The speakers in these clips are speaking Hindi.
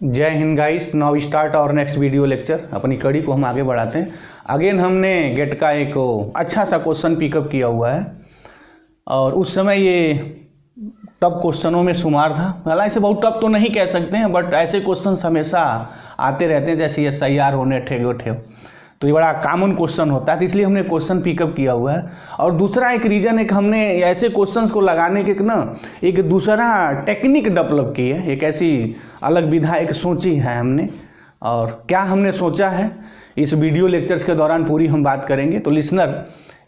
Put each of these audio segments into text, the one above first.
जय हिंद गाइस। नाउ स्टार्ट और नेक्स्ट वीडियो लेक्चर। अपनी कड़ी को हम आगे बढ़ाते हैं। अगेन हमने गेट का एक अच्छा सा क्वेश्चन पिकअप किया हुआ है और उस समय ये टफ क्वेश्चनों में शुमार था। हालांकि इसे बहुत टफ तो नहीं कह सकते हैं, बट ऐसे क्वेश्चंस हमेशा आते रहते हैं, जैसे SIR होने ठेगो तो ये बड़ा कॉमन क्वेश्चन होता है, तो इसलिए हमने क्वेश्चन पिकअप किया हुआ है। और दूसरा एक रीज़न है कि हमने ऐसे क्वेश्चंस को लगाने के एक दूसरा टेक्निक डेवलप की है, एक ऐसी अलग विधा एक सोची है हमने। और क्या हमने सोचा है इस वीडियो लेक्चर्स के दौरान पूरी हम बात करेंगे। तो लिसनर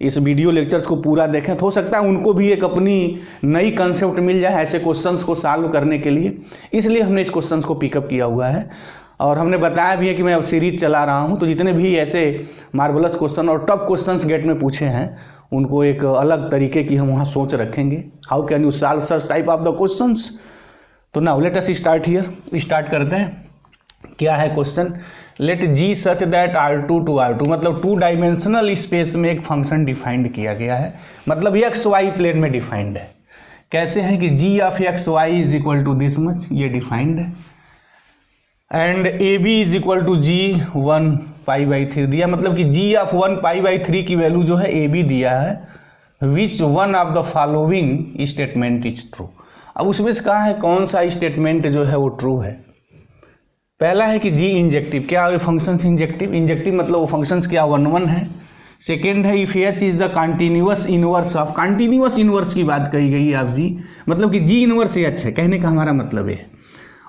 इस वीडियो लेक्चर्स को पूरा देखें, तो हो सकता है उनको भी एक अपनी नई कंसेप्ट मिल जाए ऐसे क्वेश्चंस को सॉल्व करने के लिए। इसलिए हमने इस क्वेश्चंस को पिकअप किया हुआ है और हमने बताया भी है कि मैं अब सीरीज चला रहा हूं, तो जितने भी ऐसे मार्वलस क्वेश्चन और टफ क्वेश्चंस गेट में पूछे हैं उनको एक अलग तरीके की हम वहां सोच रखेंगे। How can you solve such type of the questions. तो now let us start here. Start करते हैं। क्या है question? Let G such that R2 to R2, मतलब 2 डायमेंशनल स्पेस में एक फंक्शन डिफाइंड किया गया है, मतलब XY प्लेन में डिफाइंड है। कैसे है कि g of XY is equal to this much, ये डिफाइंड है। And AB is equal to G1 π/3 दिया, मतलब कि G ऑफ 1 π/3 की वैल्यू जो है AB दिया है। Which one of the following statement is true. अब उसमें से कहा है कौन सा स्टेटमेंट जो है वो ट्रू है। पहला है कि G इंजेक्टिव, क्या है फंक्शंस इंजेक्टिव। इंजेक्टिव मतलब वो फंक्शंस क्या 1 है। सेकेंड है if H is the continuous inverse of, continuous inverse की बात कही गई है आप G, मतलब कि G इनवर्स H है, कहने का हमारा मतलब है।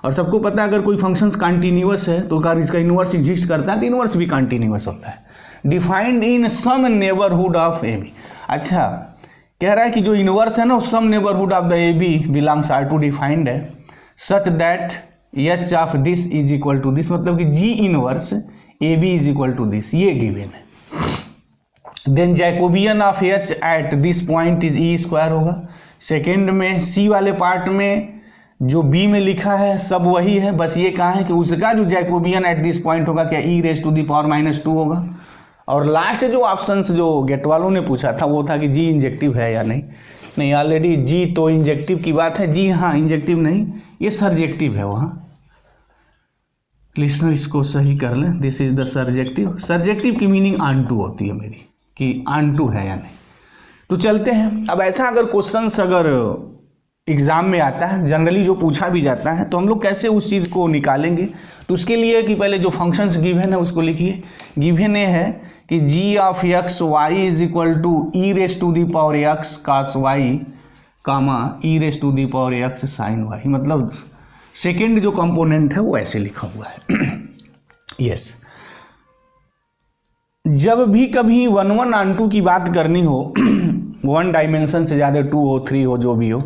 और सबको पता है अगर कोई फंक्शंस कंटिन्यूअस है तो अगर इसका इनवर्स एग्जिस्ट करता है तो इनवर्स भी कंटिन्यूअस होता है। Defined in some neighbourhood of AB। अच्छा, कह रहा है कि जो इनवर्स है ना some neighbourhood of the AB belongs R2 defined है such that H of this is equal to this, मतलब कि G inverse AB is equal to this, ये गिवन है। Then Jacobian of H at this point is E² होगा। सेकेंड में C वाले पार्ट में जो B में लिखा है सब वही है, बस ये कहा है कि उसका जो जैकोबियन एट दिस पॉइंट होगा क्या e⁻⁻² होगा। और लास्ट जो ऑप्शंस जो गेट वालों ने पूछा था वो था कि G इंजेक्टिव है या नहीं। ऑलरेडी G तो इंजेक्टिव की बात है, G हाँ इंजेक्टिव नहीं, ये सर्जेक्टिव है वहाँ। लिसनर इसको सही कर लें, this is the surjective. Surjective की मीनिंग ऑनटू होती है मेरी, कि ऑनटू है या नहीं। तो चलते हैं। अब ऐसा अगर क्वेश्चंस अगर एग्जाम में आता है, जनरली जो पूछा भी जाता है, तो हम लोग कैसे उस चीज़ को निकालेंगे। तो उसके लिए कि पहले जो फंक्शंस गिवन है उसको लिखिए। गिवन ये है कि G of XY is equal to e⁻x cos y comma e⁻x sin y, मतलब सेकेंड जो कंपोनेंट है वो ऐसे लिखा हुआ है। यस जब भी कभी 1 ऑन 2 की बात करनी हो 1 डायमेंशन से ज़्यादा 2 हो 3 हो जो भी हो,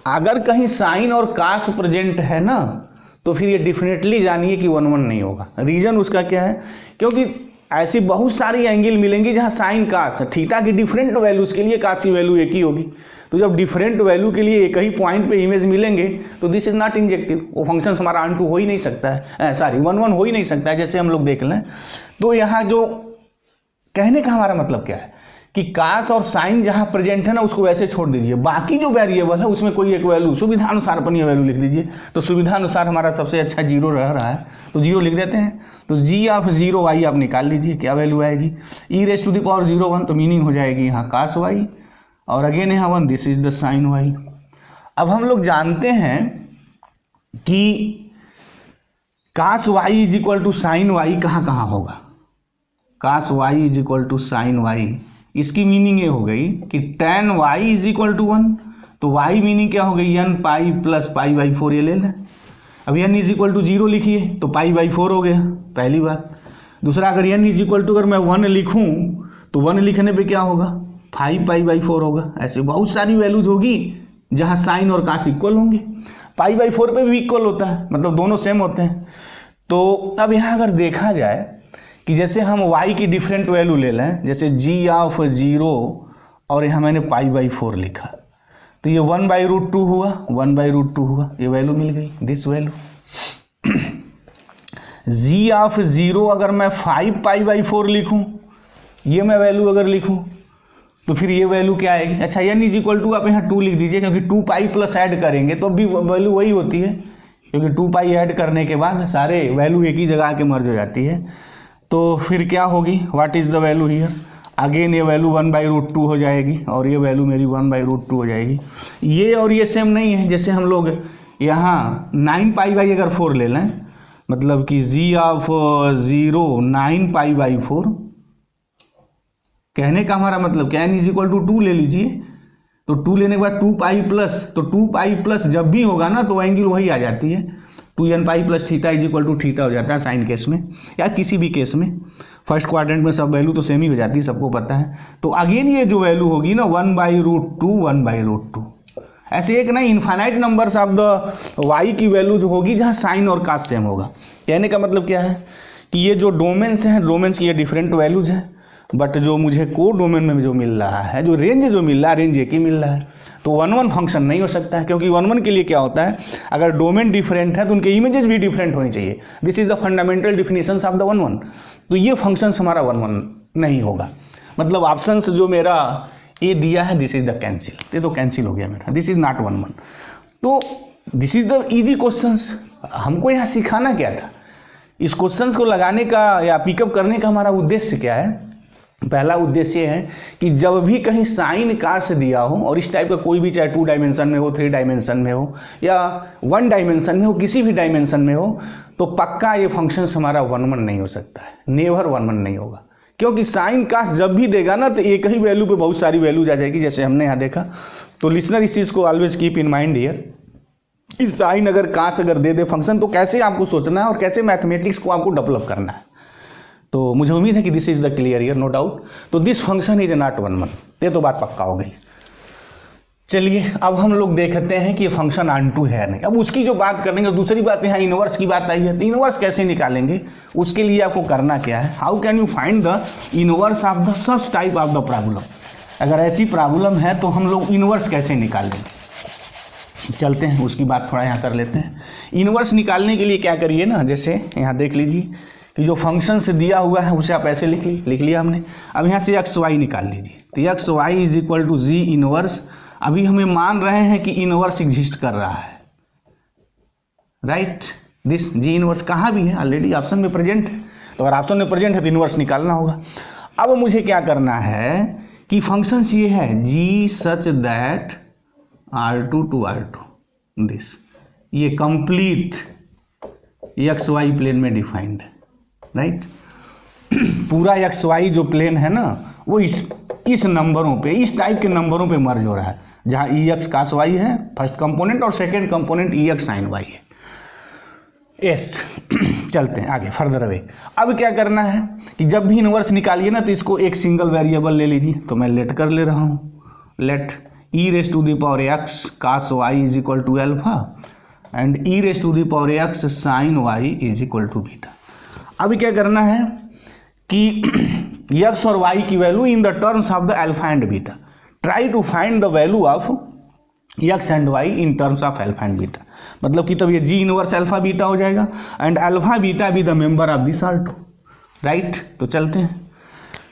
अगर कहीं साइन और कास प्रेजेंट है ना तो फिर ये डेफिनेटली जानिए कि 1 नहीं होगा। रीज़न उसका क्या है, क्योंकि ऐसी बहुत सारी एंगल मिलेंगी जहाँ साइन कास थीटा की डिफरेंट वैल्यूज़ के लिए कास की वैल्यू एक ही होगी। तो जब डिफरेंट वैल्यू के लिए एक ही पॉइंट पे इमेज मिलेंगे तो दिस इज नॉट इंजेक्टिव, वो फंक्शन हमारा ऑन 2 हो ही नहीं सकता है, सॉरी 1 हो ही नहीं सकता है, जैसे हम लोग देख लें। तो यहाँ जो कहने का हमारा मतलब क्या है कि कास और साइन जहाँ प्रेजेंट है ना उसको वैसे छोड़ दीजिए, बाकी जो वेरिएबल है उसमें कोई एक वैल्यू सुविधा अनुसार अपनी वैल्यू लिख दीजिए। तो सुविधा अनुसार हमारा सबसे अच्छा 0 रह रहा है तो 0 लिख देते हैं। तो G ऑफ 0y आप निकाल लीजिए, क्या वैल्यू आएगी e⁻01, तो मीनिंग हो जाएगी यहाँ कास y, और अगेन यहाँ 1, this is the sine y। अब हम लोग जानते हैं कि cos y is equal to sine y कहाँ होगा। Cos y is equal to sine y, इसकी मीनिंग ये हो गई कि tan y is equal to 1, तो y मीनिंग क्या हो गई n पाई प्लस π/4, ये ले लें। अब n इज इक्वल टू 0 लिखिए तो π/4 हो गया, पहली बात। दूसरा अगर n इज इक्वल टू अगर मैं 1 लिखूं तो 1 लिखने पे क्या होगा 5 π/4 होगा। ऐसे बहुत सारी वैल्यूज होगी जहाँ साइन और कास इक्वल होंगे, π/4 पे भी इक्वल होता है, मतलब दोनों सेम होते हैं। तो अब यहाँ अगर देखा जाए कि जैसे हम y की डिफरेंट वैल्यू ले लें, जैसे G ऑफ 0 और यहाँ मैंने π/4 लिखा, तो ये 1/√2 हुआ, 1/√2 हुआ, ये वैल्यू मिल गई, दिस वैल्यू। G ऑफ 0 अगर मैं 5 π/4 लिखूं, ये मैं वैल्यू अगर लिखूं तो फिर ये वैल्यू क्या आएगी। अच्छा n इज इक्वल टू आप यहाँ 2 लिख दीजिए, क्योंकि 2 पाई प्लस ऐड करेंगे तो भी वैल्यू वही होती है क्योंकि 2 पाई ऐड करने के बाद सारे वैल्यू एक ही जगह आके मर्ज हो जाती है। तो फिर क्या होगी, what is the value here, again ये वैल्यू 1/√2 हो जाएगी और ये वैल्यू मेरी 1/√2 हो जाएगी। ये और ये सेम नहीं है, जैसे हम लोग यहाँ 9π/4 अगर 4 ले लें, मतलब कि g ऑफ 0 9π/4, कहने का हमारा मतलब क्या है, n=2 ले लीजिए। तो 2 लेने के बाद 2π प्लस, तो 2π प्लस जब भी होगा ना तो एंगल वही आ जाती है, 2nπ + थीटा = थीटा हो जाता है साइन केस में या किसी भी केस में। फर्स्ट क्वाड्रेंट में सब वैल्यू तो सेम ही हो जाती है, सबको पता है। तो अगेन ये जो वैल्यू होगी ना 1/√2 1/√2, ऐसे एक नहीं infinite numbers of the Y की वैल्यू जो होगी जहाँ साइन और कास सेम होगा। कहने का मतलब क्या है कि ये जो डोमेन्स हैं, डोमेन्स की ये डिफरेंट वैल्यूज हैं, बट जो मुझे को डोमेन में जो मिल रहा है, जो रेंज जो मिल रहा है, रेंज एक ही मिल रहा है। तो 1 फंक्शन नहीं हो सकता है, क्योंकि 1 के लिए क्या होता है, अगर डोमेन डिफरेंट है तो उनके इमेजेस भी डिफरेंट होनी चाहिए। This is the fundamental definitions of the 1 तो ये फंक्शंस हमारा 1 नहीं होगा। मतलब ऑप्शंस जो मेरा ए दिया है, दिस इज द कैंसिल, ये तो कैंसिल हो गया मेरा, दिस इज नॉट 1 तो this is the easy questions. हमको यहाँ सिखाना क्या था, इस क्वेश्चंस को लगाने का या पिकअप करने का हमारा उद्देश्य क्या है। पहला उद्देश्य है कि जब भी कहीं साइन कास दिया हो और इस टाइप का कोई भी, चाहे 2 डायमेंशन में हो, 3 डायमेंशन में हो या 1 डायमेंशन में हो, किसी भी डायमेंशन में हो, तो पक्का ये फंक्शंस हमारा 1 नहीं हो सकता है, नेवर 1 नहीं होगा। क्योंकि साइन कास जब भी देगा ना तो एक ही वैल्यू पे बहुत सारी वैल्यूज आ जाएगी, जैसे हमने यहाँ देखा। तो लिसनर इस चीज़ को always keep in mind here, इस साइन अगर कास अगर दे दे फंक्शन, तो कैसे आपको सोचना है और कैसे मैथमेटिक्स को आपको डेवलप करना है। तो मुझे उम्मीद है कि this is the clear here, no doubt. तो दिस फंक्शन इज नॉट 1 ये तो बात पक्का हो गई। चलिए अब हम लोग देखते हैं कि ये फंक्शन ऑनटू है नहीं। अब उसकी जो बात करेंगे, दूसरी बात यहाँ इनवर्स की बात आई है, तो इनवर्स कैसे निकालेंगे, उसके लिए आपको करना क्या है, how can you find the inverse of the such type of the problem. अगर ऐसी प्रॉब्लम है तो हम लोग इनवर्स कैसे निकालेंगे, चलते हैं उसकी बात थोड़ा यहाँ कर लेते हैं। इनवर्स निकालने के लिए क्या करिए ना, जैसे यहाँ देख लीजिए कि जो फंक्शन से दिया हुआ है उसे आप ऐसे लिख लिया हमने। अब यहाँ से एक्स वाई निकाल लीजिए, तो X Y is equal to G inverse. अभी हमें मान रहे हैं कि इनवर्स एग्जिस्ट कर रहा है, राइट। दिस जी इनवर्स कहाँ भी है, ऑलरेडी ऑप्शन में प्रेजेंट है। तो अगर ऑप्शन में प्रेजेंट है तो इनवर्स निकालना होगा। अब मुझे क्या करना है कि फंक्शंस ये है G such that R2 to R2 this, ये कंप्लीट एक्स वाई प्लेन में डिफाइंड है, राइट। पूरा एक्स वाई जो प्लेन है ना वो इस नंबरों पे, इस टाइप के नंबरों पे मर्ज हो रहा है, जहाँ ई एक्स कास वाई है फर्स्ट कंपोनेंट और second component E X sine Y है। एस चलते हैं आगे फर्दर अवे। अब क्या करना है कि जब भी इनवर्स निकालिए ना तो इसको एक सिंगल वेरिएबल ले लीजिए। तो मैं लेट कर ले रहा हूँ, let e⁻x cos y is equal to alpha and e⁻x sin y is equal to beta. अब क्या करना है कि x और y की value in the terms of the alpha and beta, try to find the value of x and y in terms of alpha and beta. मतलब कि तब ये जी इनवर्स अल्फा बीटा हो जाएगा and alpha beta be the member of this R2, right. तो चलते हैं,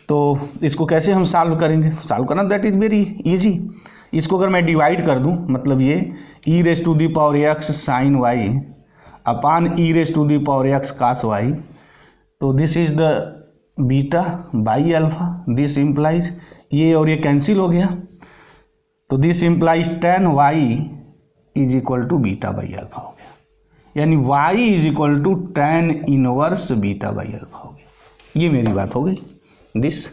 तो इसको कैसे हम सॉल्व करेंगे, सॉल्व करना दैट इज वेरी इजी। इसको अगर मैं डिवाइड कर दूं, मतलब ये e⁻x sin y upon e⁻x cos y, तो this is the beta by alpha, this implies ये और ये कैंसिल हो गया, तो this implies tan y is equal to beta by alpha हो गया, यानी y is equal to tan inverse beta by alpha हो गया। ये मेरी बात हो गई दिस।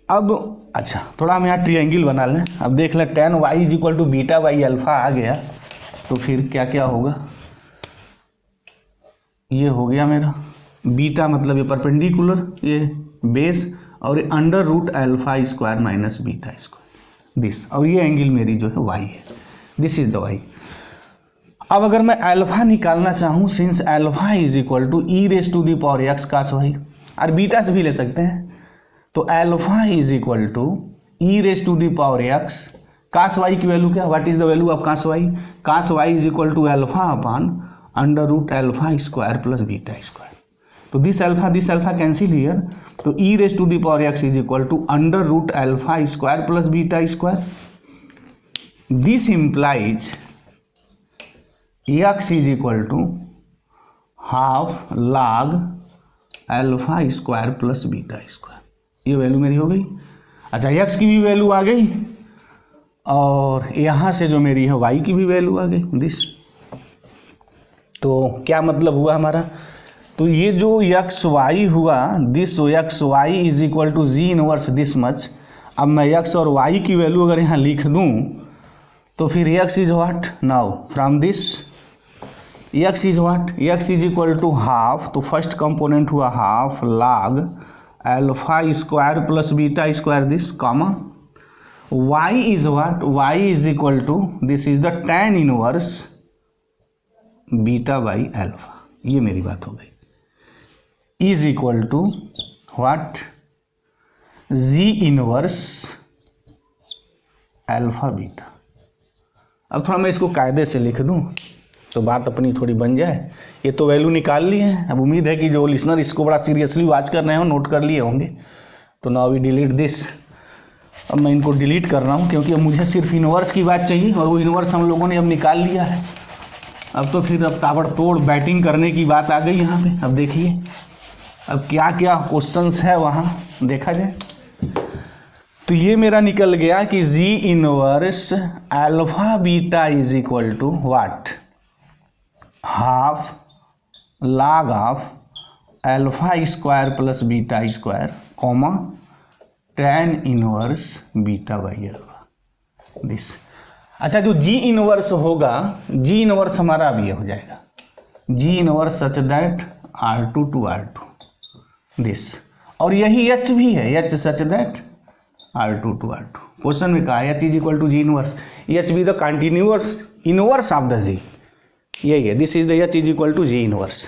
अब अच्छा थोड़ा हम यहाँ ट्रायंगल बना लें। अब देख लें tan y is equal to beta by alpha आ गया, तो फिर क्या क्या होगा, ये हो गया मेरा बीटा, मतलब ये परपेंडिकुलर, ये बेस और ये √α² माइनस बीटा स्क्वायर दिस, और ये एंगल मेरी जो है y है, दिस इज द y। अब अगर मैं अल्फा निकालना चाहूँ, since alpha is equal to e⁻x cos y, और बीटा से भी ले सकते हैं, तो alpha is equal to e⁻x cos y की वैल्यू क्या, what is the value of cos y, cos y is equal to alpha upon √α² plus beta square. तो दिस अल्फा कैंसिल हियर, तो e⁻x is equal to √α² plus beta square, this implies x is equal to half log alpha square plus beta square. ये वैल्यू मेरी हो गई। अच्छा, x की भी वैल्यू आ गई और यहाँ से जो मेरी है y की भी वैल्यू आ गई दिस। तो क्या मतलब हुआ हमारा, तो ये जो एक्स वाई हुआ this X Y is equal to G inverse this much. अब मैं एक्स और वाई की वैल्यू अगर यहाँ लिख दूँ तो फिर X is what now from this X is what, X is equal to half, तो फर्स्ट कंपोनेंट हुआ half log alpha square plus beta square this comma y is what, y is equal to this is the tan inverse beta by alpha. ये मेरी बात हो गई। Is equal to what, G inverse alpha beta. अब थोड़ा मैं इसको कायदे से लिख दूं तो बात अपनी थोड़ी बन जाए। ये तो वैल्यू निकाल ली है। अब उम्मीद है कि जो लिसनर इसको बड़ा सीरियसली वॉच कर रहे हो नोट कर लिए होंगे। तो नाउ वी डिलीट दिस। अब मैं इनको डिलीट कर रहा हूँ क्योंकि अब मुझे सिर्फ इनवर्स की बात चाहिए और वो इनवर्स हम लोगों ने अब निकाल लिया है। अब तो फिर अब ताबड़तोड़ बैटिंग करने की बात आ गई यहाँ पे। अब देखिए अब क्या क्या क्वेश्चंस है वहाँ देखा जाए। तो ये मेरा निकल गया कि G inverse alpha beta is equal to what, half log of alpha square plus beta square comma tan inverse beta by alpha this. अच्छा, जो जी इनवर्स होगा, जी इनवर्स हमारा अब ये हो जाएगा G inverse such that R2 to R2 this, और यही एच भी है, H such that R2 to R2। Question में कहा H is equal to G inverse, H be the continuous inverse of the G, यही है this is the H is equal to G inverse.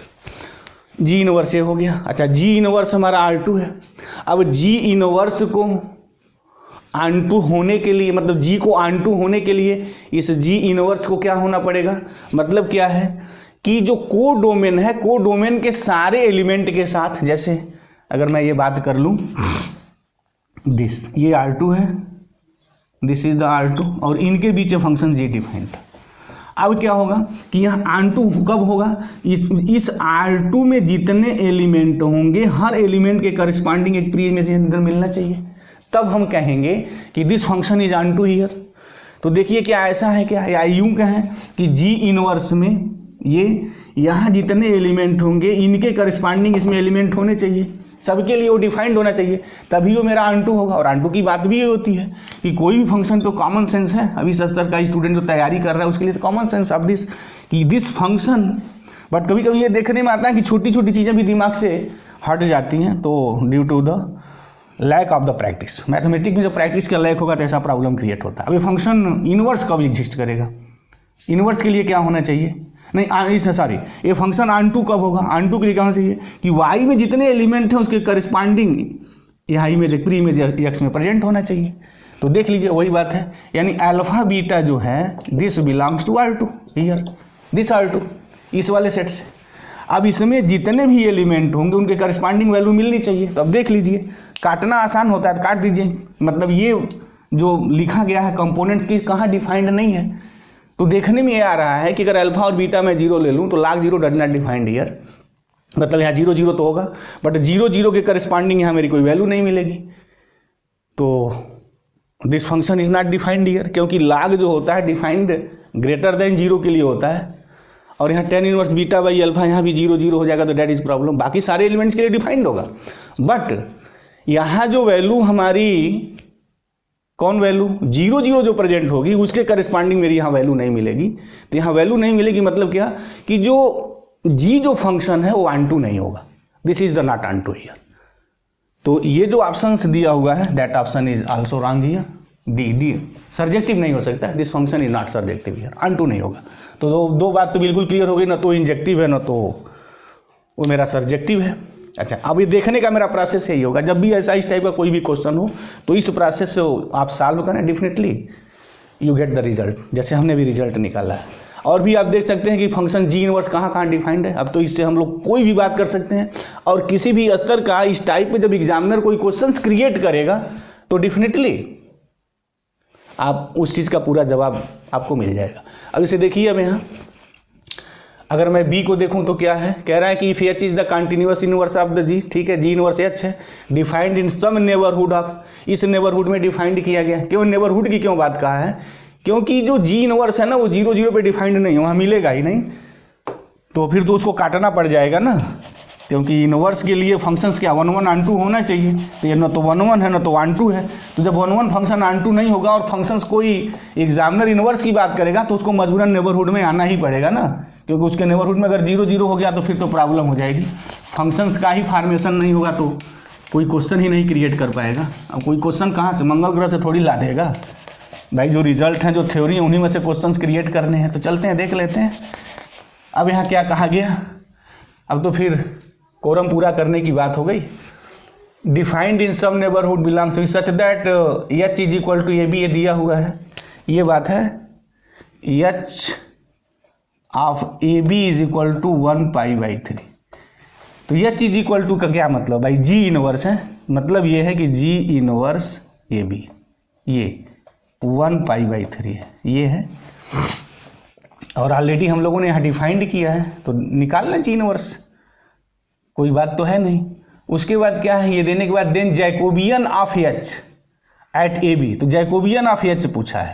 G inverse ये हो गया। अच्छा, जी इनवर्स हमारा R2 है। अब जी इनवर्स को आंटू होने के लिए, मतलब जी को आंटू होने के लिए इस जी इनवर्स को क्या होना पड़ेगा, मतलब क्या है कि जो को डोमेन है, को डोमेन के सारे एलिमेंट के साथ, जैसे अगर मैं ये बात कर लूँ दिस, ये R2 है, दिस इज द R2 और इनके बीच फंक्शन जी डिफाइंड। अब क्या होगा कि यहाँ R2 कब होगा, इस R2 में जितने एलिमेंट होंगे हर एलिमेंट के करस्पॉन्डिंग एक प्री इमेज अंदर मिलना चाहिए, तब हम कहेंगे कि this function is R2 here. तो देखिए क्या ऐसा है क्या, या यूं कहें कि जी इनवर्स में ये यहाँ जितने एलिमेंट होंगे इनके करस्पॉन्डिंग इसमें एलिमेंट होने चाहिए, सबके लिए वो डिफाइंड होना चाहिए, तभी वो मेरा R2 होगा। और R2 की बात भी ये होती है कि कोई भी फंक्शन तो कॉमन सेंस है। अभी स्तर का स्टूडेंट जो तैयारी कर रहा है उसके लिए तो कॉमन सेंस ऑफ दिस कि दिस फंक्शन, बट कभी कभी ये देखने में आता है कि छोटी छोटी चीज़ें भी दिमाग से हट जाती हैं, तो due to the lack of the practice. Mathematics में जब प्रैक्टिस का लैक होगा तो ऐसा प्रॉब्लम क्रिएट होता है। अभी फंक्शन इनवर्स कब एग्जिस्ट करेगा, इनवर्स के लिए क्या होना चाहिए, नहीं सॉरी, ये फंक्शन R2 कब होगा, R2 के लिए क्या होना चाहिए कि y में जितने एलिमेंट हैं उसके करस्पॉन्डिंग यहाँ इमेज प्री इमेज x में प्रेजेंट होना चाहिए। तो देख लीजिए वही बात है, यानी अल्फा बीटा जो है this belongs to R2 here, this R2 इस वाले सेट से। अब इसमें जितने भी एलिमेंट होंगे उनके करस्पॉन्डिंग वैल्यू मिलनी चाहिए। तो अब देख लीजिए, काटना आसान होता है तो काट दीजिए, मतलब ये जो लिखा गया है कंपोनेंट्स की कहाँ डिफाइंड नहीं है। तो देखने में ये आ रहा है कि अगर अल्फा और बीटा में 0 ले लूँ तो log 0 does not defined here, मतलब यहाँ 0 0 तो होगा, बट 0 0 के करस्पॉन्डिंग यहाँ मेरी कोई वैल्यू नहीं मिलेगी। तो this function is not defined here, क्योंकि log जो होता है डिफाइंड ग्रेटर देन 0 के लिए होता है, और यहाँ tan inverse beta by alpha यहाँ भी 0 0 हो जाएगा, तो डैट इज प्रॉब्लम। बाकी सारे एलिमेंट्स के लिए डिफाइंड होगा, बट यहाँ जो वैल्यू हमारी कौन वैल्यू 0 0 जो प्रेजेंट होगी उसके करस्पॉन्डिंग मेरी यहाँ वैल्यू नहीं मिलेगी। तो यहाँ वैल्यू नहीं मिलेगी मतलब क्या कि जो जी जो फंक्शन है वो R2 नहीं होगा, this is the not R2 here. तो ये जो ऑप्शंस दिया हुआ है that option is also wrong here, D surjective नहीं हो सकता, this function is not surjective here, R2 नहीं होगा। तो दो बात तो बिल्कुल क्लियर हो गई, ना तो इंजेक्टिव है ना तो वो मेरा सर्जेक्टिव है। अच्छा, अब ये देखने का मेरा प्रोसेस यही होगा, जब भी ऐसा इस टाइप का कोई भी क्वेश्चन हो तो इस प्रोसेस से आप सॉल्व करें, definitely you get the result, जैसे हमने भी रिजल्ट निकाला है। और भी आप देख सकते हैं कि फंक्शन जी इनवर्स कहाँ कहाँ डिफाइंड है। अब तो इससे हम लोग कोई भी बात कर सकते हैं, और किसी भी स्तर का इस टाइप में जब एग्जामिनर कोई क्वेश्चन क्रिएट करेगा तो डेफिनेटली आप उस चीज़ का पूरा जवाब आपको मिल जाएगा। अब इसे देखिए, अब यहाँ अगर मैं बी को देखूं तो क्या है, कह रहा है कि if H is the continuous inverse of the G, ठीक है, जी इनवर्स एच है, defined in some neighbourhood of, इस नेबरहुड में डिफाइंड किया गया। क्यों नेबरहुड की क्यों बात कहा है, क्योंकि जो जी इनवर्स है ना वो 0 0 पे डिफाइंड नहीं है, वहाँ मिलेगा ही नहीं, तो फिर तो उसको काटना पड़ जाएगा ना, क्योंकि इनवर्स के लिए फंक्शंस क्या 1 1 ऑन 2 होना चाहिए, तो ये ना तो 1 1 है ना तो 1 2 है। तो जब 1 1 फंक्शन ऑन 2 नहीं होगा और फंक्शंस कोई एग्जामिनर इनवर्स की बात करेगा तो उसको मजबूरन नेबरहुड में आना ही पड़ेगा ना, क्योंकि उसके नेबरहुड में अगर 0 0 हो गया तो फिर तो प्रॉब्लम हो जाएगी, फंक्शंस का ही फॉर्मेशन नहीं होगा तो कोई क्वेश्चन ही नहीं क्रिएट कर पाएगा। अब कोई क्वेश्चन कहाँ से, मंगल ग्रह से थोड़ी ला देगा भाई, जो रिजल्ट हैं जो थ्योरी है उन्हीं में से क्वेश्चंस क्रिएट करने हैं। तो चलते हैं देख लेते हैं। अब यहाँ क्या कहा गया, अब तो फिर कोरम पूरा करने की बात हो गई। Defined in some neighbourhood belongs to such that H is equal to A B, ये दिया हुआ है, ये बात है, H of A B is equal to 1π/3। तो एच इज इक्वल टू का क्या मतलब भाई, जी इनवर्स है, मतलब ये है कि जी इनवर्स ए बी ये 1π/3 है, ये है, और ऑलरेडी हम लोगों ने यहाँ डिफाइंड किया है तो निकालना जी इनवर्स, कोई बात तो है नहीं। उसके बाद क्या है, ये देने के बाद then Jacobian of H at A B, तो जैकोबियन ऑफ एच पूछा है,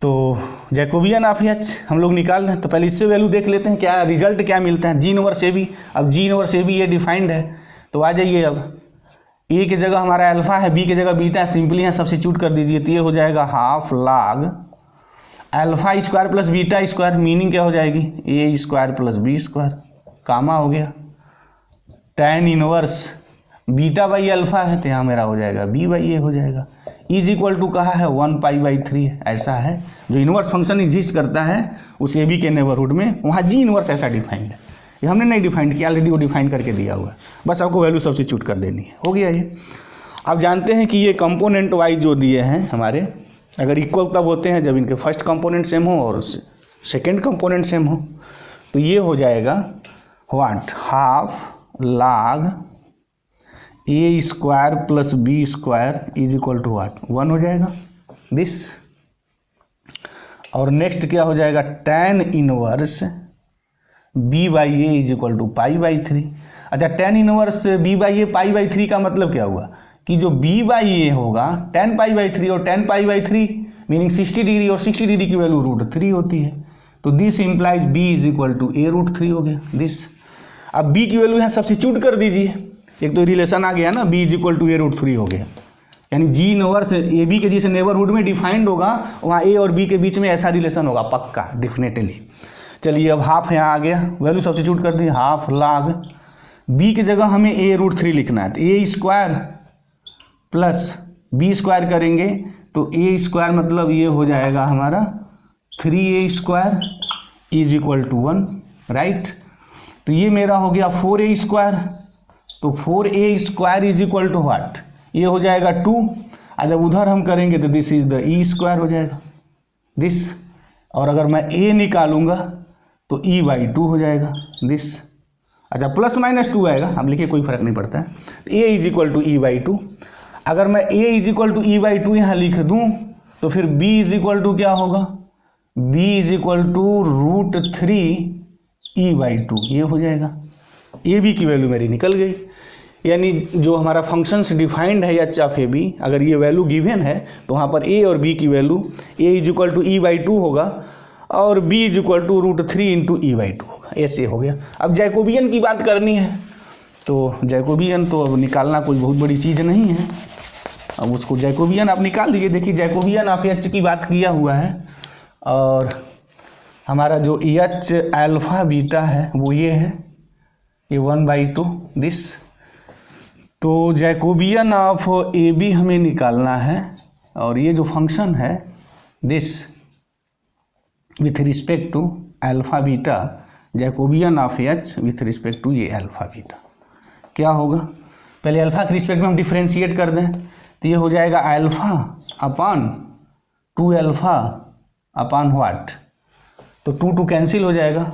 तो जैकोबियन ऑफ एच हम लोग निकाल रहे हैं, तो पहले इससे वैल्यू देख लेते हैं क्या रिजल्ट क्या मिलता है, जी इनवर्स ए बी। अब जी इनवर्स ए बी ये डिफाइंड है, तो आ जाइए, अब ए की जगह हमारा अल्फा है, बी की जगह बीटा है, सिंपली यहाँ सब्स्टिट्यूट कर दीजिए, तो ये हो जाएगा half log alpha square plus beta square, meaning क्या हो जाएगी ए स्क्वायर प्लस बी स्क्वायर, कामा हो गया, tan inverse beta by alpha है तो यहाँ मेरा हो जाएगा बी बाई ए हो जाएगा, इज इक्वल टू कहा है 1π/3, ऐसा है जो इनवर्स फंक्शन एग्जिस्ट करता है उस ए बी के नेबरहुड में, वहाँ जी इनवर्स ऐसा डिफाइंड है, ये हमने नहीं डिफाइंड किया, ऑलरेडी वो डिफाइन करके दिया हुआ है, बस आपको वैल्यू सब्स्टिट्यूट कर देनी है, हो गया ये। अब जानते हैं कि ये कंपोनेंट वाइज जो दिए हैं हमारे, अगर इक्वल तब होते हैं जब इनके फर्स्ट कंपोनेंट सेम हो और सेकेंड कंपोनेंट सेम हो, तो ये हो जाएगा what, half log A square plus B square is equal to what 1 हो जाएगा दिस, और नेक्स्ट क्या हो जाएगा tan inverse b by A is equal to π/3। अच्छा, tan inverse b by A π/3 का मतलब क्या हुआ कि जो b बाई ए होगा tan π/3 और tan π/3 मीनिंग 60 डिग्री, और 60 डिग्री की वैल्यू √3 होती है, तो this implies b is equal to a √3 हो गया दिस। अब b की वैल्यू यहाँ सब्स्टिट्यूट कर दीजिए, एक तो रिलेशन आ गया ना, b is equal to a √3 हो गया, यानी जी इनवर्स ए बी के जिस नेबरहुड में डिफाइंड होगा वहाँ ए और बी के बीच में ऐसा रिलेशन होगा पक्का डेफिनेटली। चलिए अब हाफ यहाँ आ गया, वैल्यू सब्स्टिट्यूट कर दी, हाफ log b की जगह हमें a √3 लिखना है, तो a square plus b square करेंगे तो a स्क्वायर मतलब ये हो जाएगा हमारा 3a square is equal to 1, right. तो ये मेरा हो गया 4a स्क्वायर, तो 4a square is equal to what, ये हो जाएगा 2, और जब उधर हम करेंगे तो this is the e square हो जाएगा दिस, और अगर मैं a निकालूंगा तो e/2 हो जाएगा दिस। अच्छा, प्लस माइनस 2 आएगा, अब लिखिए कोई फर्क नहीं पड़ता है, तो a is equal to e/2। अगर मैं a is equal to e/2 यहाँ लिख दूँ तो फिर b इज इक्वल टू क्या होगा, b is equal to √3 e/2, ये हो जाएगा। ए बी की वैल्यू मेरी निकल गई, यानी जो हमारा फंक्शंस डिफाइंड है एच ऑफ ए बी, अगर ये वैल्यू गिवन है तो वहाँ पर ए और बी की value a is equal to e/2 होगा और b is equal to √3 into e/2 होगा, ऐसे हो गया। अब जैकोबियन की बात करनी है, तो जैकोबियन तो अब निकालना कोई बहुत बड़ी चीज़ नहीं है, अब उसको जैकोबियन आप निकाल दीजिए। देखिए जैकोबियन ऑफ एच की बात किया हुआ है, और हमारा जो एच अल्फा बीटा है वो ये है, ये 1/2 दिस। तो जैकोबियन ऑफ ए बी हमें निकालना है, और ये जो फंक्शन है this with respect to alpha beta, Jacobian of H with respect to ये अल्फा बीटा क्या होगा, पहले अल्फा के रिस्पेक्ट में हम डिफ्रेंशिएट कर दें तो ये हो जाएगा अल्फा अपॉन 2α अपॉन व्हाट, तो 2 कैंसिल हो जाएगा,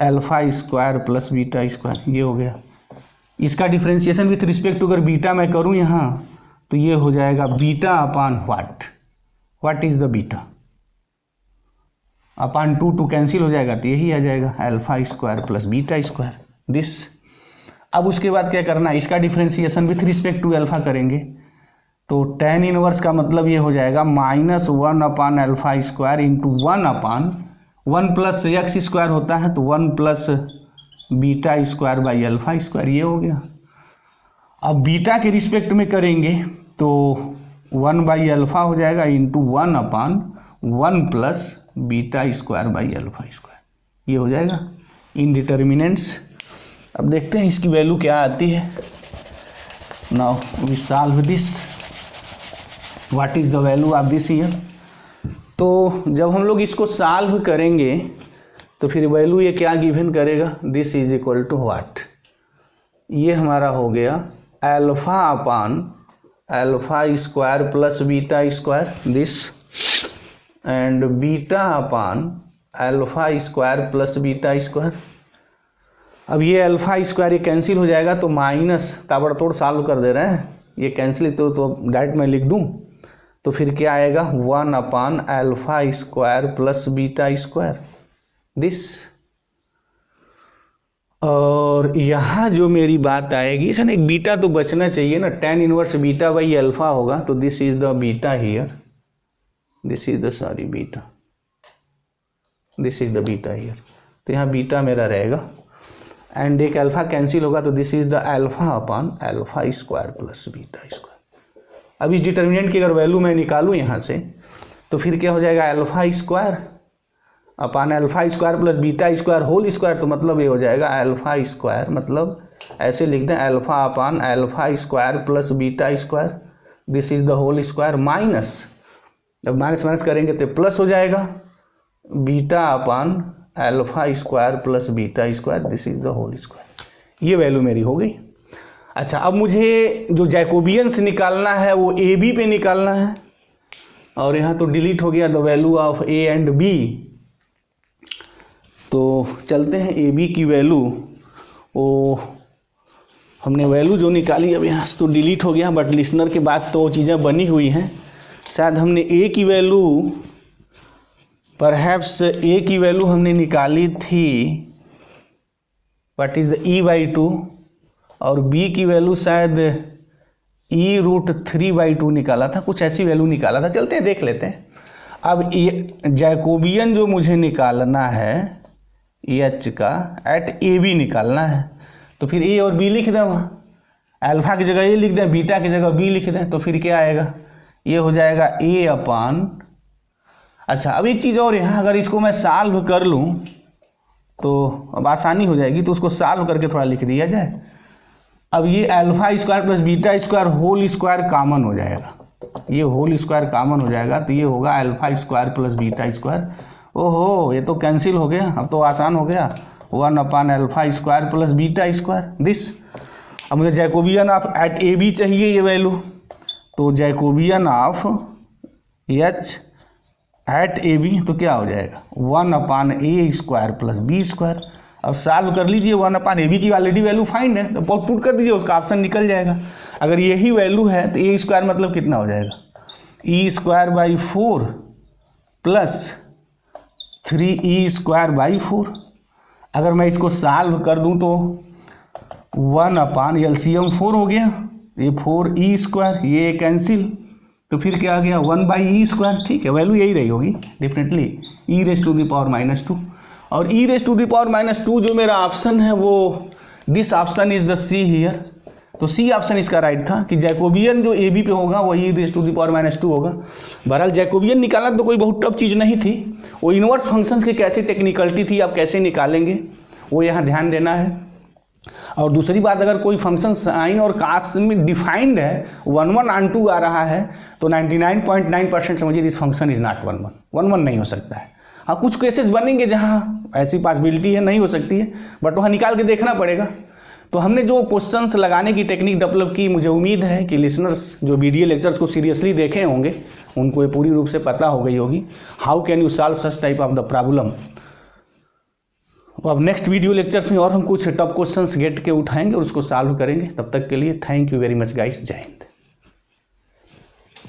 alpha square plus beta square, ये हो गया। इसका डिफ्रेंशिएशन विथ रिस्पेक्ट टू अगर बीटा मैं करूँ यहाँ तो ये हो जाएगा beta upon what is the beta, upon 2 cancel हो जाएगा तो यही आ जाएगा alpha square plus beta square this. अब उसके बाद क्या करना है, इसका differentiation with respect to alpha करेंगे, तो tan इनवर्स का मतलब ये हो जाएगा -1 अपान अल्फा स्क्वायर इंटू 1 अपान 1 प्लस एक्स स्क्वायर होता है तो 1 plus beta square by alpha square, ये हो गया। अब बीटा के रिस्पेक्ट में करेंगे तो 1 बाई अल्फा हो जाएगा into 1 upon 1 plus beta square by alpha square, ये हो जाएगा इनडिटर्मिनेंट्स। अब देखते हैं इसकी वैल्यू क्या आती है। Now we solve this, what is the value of this here. तो जब हम लोग इसको सॉल्व करेंगे तो फिर वैल्यू ये क्या गिवन करेगा, this is equal to what, ये हमारा हो गया alpha upon alpha square plus beta square this, and beta upon alpha square plus beta square. अब ये अल्फा स्क्वायर ये कैंसिल हो जाएगा तो माइनस ताबड़तोड़ सॉल्व कर दे रहे हैं, ये कैंसिल तो डायरेक्ट मैं लिख दूं तो फिर क्या आएगा 1 upon alpha square plus beta square this. और यहाँ जो मेरी बात आएगी, इसमें एक बीटा तो बचना चाहिए ना, tan inverse beta by alpha होगा तो this is the beta here, this is the sorry beta, this is the beta here, तो यहाँ बीटा मेरा रहेगा एंड एक अल्फा कैंसिल होगा तो this is the alpha upon alpha square plus beta square. अब इस डिटर्मिनेंट की अगर वैल्यू मैं निकालूँ यहाँ से तो फिर क्या हो जाएगा alpha square upon alpha square plus beta square whole square, तो मतलब ये हो जाएगा अल्फा स्क्वायर, मतलब ऐसे लिख दें alpha upon alpha square plus beta square, this is the whole square minus, जब माइनस माइनस करेंगे तो प्लस हो जाएगा beta upon alpha square plus beta square, this is the whole square. ये वैल्यू मेरी हो गई। अच्छा, अब मुझे जो जैकोबियंस निकालना है वो ए बी पे निकालना है, और यहाँ तो डिलीट हो गया the value of A and B. तो चलते हैं ए बी की वैल्यू, वो हमने वैल्यू जो निकाली अब यहाँ से तो डिलीट हो गया, बट लिसनर के बाद तो चीज़ें बनी हुई हैं। शायद हमने ए की वैल्यू परहैप्स ए की वैल्यू हमने निकाली थी व्हाट इज द e/2, और बी की वैल्यू शायद e√3/2 निकाला था, कुछ ऐसी वैल्यू निकाला था। चलते हैं देख लेते हैं। अब ये जैकोबियन जो मुझे निकालना है एच का एट ए बी निकालना है, तो फिर ए और बी लिख दें, वहाँ अल्फा की जगह ए लिख दें, बीटा की जगह बी लिख दें, तो फिर क्या आएगा, ये हो जाएगा ए अपान। अच्छा, अब एक चीज़ और, यहाँ अगर इसको मैं सॉल्व कर लूँ तो अब आसानी हो जाएगी, तो उसको सॉल्व करके थोड़ा लिख दिया जाए। अब ये alpha square plus beta square whole square common हो जाएगा, ये होल स्क्वायर कॉमन हो जाएगा तो ये होगा alpha square plus beta square. ओहो, ये तो कैंसिल हो गया, अब तो आसान हो गया, 1 upon alpha square plus beta square this. अब मुझे Jacobian of at A B चाहिए ये वैल्यू, तो Jacobian of H at A B तो क्या हो जाएगा 1 upon A square plus B square. अब सॉल्व कर लीजिए, 1 अपान ए बी की ऑलरेडी वैल्यू फाइंड है, तो पुट कर दीजिए, उसका ऑप्शन निकल जाएगा। अगर यही वैल्यू है तो ए स्क्वायर मतलब कितना हो जाएगा, E square by 4 plus 3e square by 4। अगर मैं इसको सॉल्व कर दूं तो 1 अपान एलसीएम 4 हो गया, ये 4e स्क्वायर, ये कैंसिल, तो फिर क्या आ गया 1/e स्क्वायर। ठीक है, वैल्यू यही रही होगी डेफिनेटली, e⁻⁻²। और e⁻⁻² जो मेरा ऑप्शन है वो this option is the see here, तो सी ऑप्शन इसका राइट था कि जैकोबियन जो ए बी पे होगा वही e⁻⁻² होगा। बहरहाल जैकोबियन निकालना तो कोई बहुत टफ चीज़ नहीं थी, वो इन्वर्स फंक्शंस की कैसी टेक्निकलिटी थी, आप कैसे निकालेंगे वो यहाँ ध्यान देना है। और दूसरी बात, अगर कोई फंक्शन साइन और कास में डिफाइंड है 1 1 ऑन 2 आ रहा है तो 99.9% समझिए दिस फंक्शन इज नॉट 1 1 नहीं हो सकता है। हाँ, कुछ केसेस बनेंगे जहाँ ऐसी पॉसिबिलिटी है, नहीं हो सकती है, बट वहाँ निकाल के देखना पड़ेगा। तो हमने जो क्वेश्चंस लगाने की टेक्निक डेवलप की, मुझे उम्मीद है कि लिसनर्स जो वीडियो लेक्चर्स को सीरियसली देखे होंगे उनको ये पूरी रूप से पता हो गई होगी how can you solve such type of the problem. अब नेक्स्ट वीडियो लेक्चर्स में और हम कुछ टफ क्वेश्चंस गेट के उठाएंगे और उसको सॉल्व करेंगे। तब तक के लिए thank you very much guys, जय हिंद।